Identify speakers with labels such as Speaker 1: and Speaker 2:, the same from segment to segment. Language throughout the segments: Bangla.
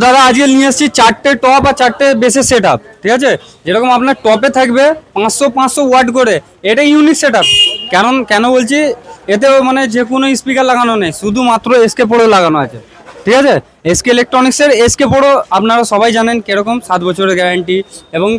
Speaker 1: দাদা আজকে নিয়ে এসেছি 4টে টপ আর 4টে বেসের সেট আপ, ঠিক আছে। যেরকম আপনার টপে থাকবে 500 ওয়াট করে, এটা ইউনিক সেট আপ। কেন বলছি, এতে মানে যে কোনো স্পিকার লাগানো নেই, শুধুমাত্র এসকে পোড়ো লাগানো আছে, ঠিক আছে। এসকে ইলেকট্রনিক্সের এসকে পোড়ো আপনারা সবাই জানেন কিরকম, 7 বছরের গ্যারান্টি, এবং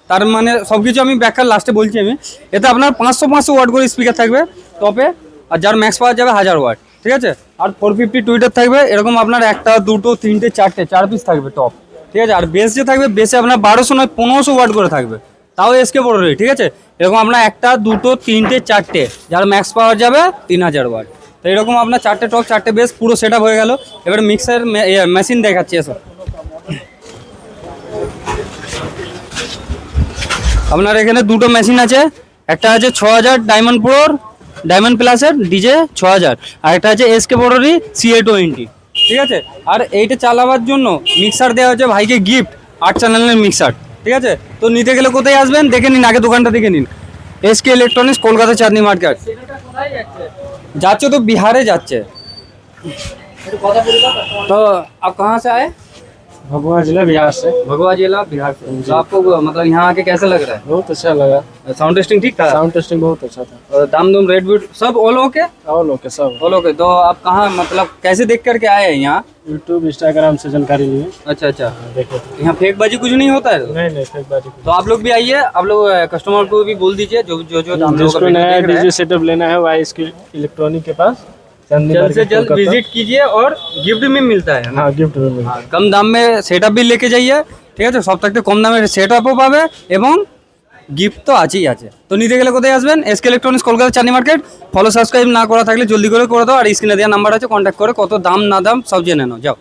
Speaker 1: তার মানে সব কিছু আমি ব্যাখ্যা লাস্টে বলছি আমি। এতে আপনার 500 ওয়াট করে স্পিকার থাকবে টপে, আর যার ম্যাক্স পাওয়া যাবে 1000 ওয়াট, ঠিক আছে। আর 450 টুইটার থাকবে, এরকম আপনার 1টা 2টো 3টে 4টে 4 পিস থাকবে টপ, ঠিক আছে। আর বেস যে থাকবে, বেসে আপনার 1200 নয় 1500 ওয়াট করে থাকবে, তাও এসকে পোড়োরই, ঠিক আছে। এরকম আপনার 1টা 2টো 3টে 4টে, যার ম্যাক্স পাওয়ার যাবে 3000 ওয়াট। তো এরকম আপনার 4টে টপ 4টে বেস পুরো সেট আপ হয়ে গেল। এবার মিক্সার মেশিন দেখাচ্ছি, এসব আপনার এখানে দুটো মেশিন আছে। একটা আছে 6000 ডায়মন্ড প্রোর, ডায়মন্ড প্লাসের ডিজে 6000, আর একটা আছে এসকে পোড়োরই CA20, ঠিক আছে। আর এইটা চালাবার জন্য মিক্সার দেওয়া হচ্ছে ভাইকে গিফট, 8 চ্যানেলের মিক্সার, ঠিক আছে। তো নিতে গেলে কোথায় আসবেন দেখে নিন, আগে দোকানটা দেখে নিন। এসকে ইলেকট্রনিক্স, কলকাতা চাঁদনি মার্কেট। যাচ্ছে তো বিহারে যাচ্ছে। तो आप कहाँ से आए?
Speaker 2: भगवा जिला बिहार से।
Speaker 1: भगवा जिला बिहार से। तो आपको मतलब यहाँ आके कैसा लग रहा
Speaker 2: बहुत अच्छा लगा।
Speaker 1: है? साउंड टेस्टिंग ठीक था?
Speaker 2: साउंड टेस्टिंग बहुत अच्छा था।
Speaker 1: और दाम दुम रेट वेट सब ऑल ओके?
Speaker 2: और लोग के सब
Speaker 1: ऑल ओके। तो आप कहाँ मतलब कैसे देख करके आए हैं यहाँ?
Speaker 2: यूट्यूब इंस्टाग्राम से जानकारी लिए।
Speaker 1: अच्छा अच्छा।
Speaker 2: देखो
Speaker 1: यहाँ फेक बाजी कुछ नहीं होता है?
Speaker 2: नहीं फेक बाजी
Speaker 1: तो आप लोग भी आइए, आप लोग कस्टमर को भी बोल दीजिए, जो जो जो हम लोगों का
Speaker 2: जिसको
Speaker 1: वीडियो
Speaker 2: नया
Speaker 1: देख रहे हैं,
Speaker 2: डीजे सेटअप लेना है वो आए इसके इलेक्ट्रॉनिक के पास, चांदनी
Speaker 1: जल्द से
Speaker 2: मार्केट,
Speaker 1: जल्द
Speaker 2: कोलकाता।
Speaker 1: विजिट कीजिए, और गिफ्ट में मिलता है ना?
Speaker 2: हाँ गिफ्ट में मिलेगा।
Speaker 1: हाँ, कम दाम में সেটআপ भी लेके जाइए, ঠিক আছে। সব থেকে কম দামে সেটআপও পাবে এবং গিফট তো আছেই আছে। তো নিতে গেলে কোথায় আসবেন? এসকে ইলেকট্রনিক্স, কলকাতা চাঁদনি মার্কেট। ফলো সাবস্ক্রাইব না করা থাকলে জলদি করে দাও, আর স্ক্রিনে দেওয়া নাম্বার আছে, কন্ট্যাক্ট করে কত দাম না দাম সব জেনে নাও, যাও।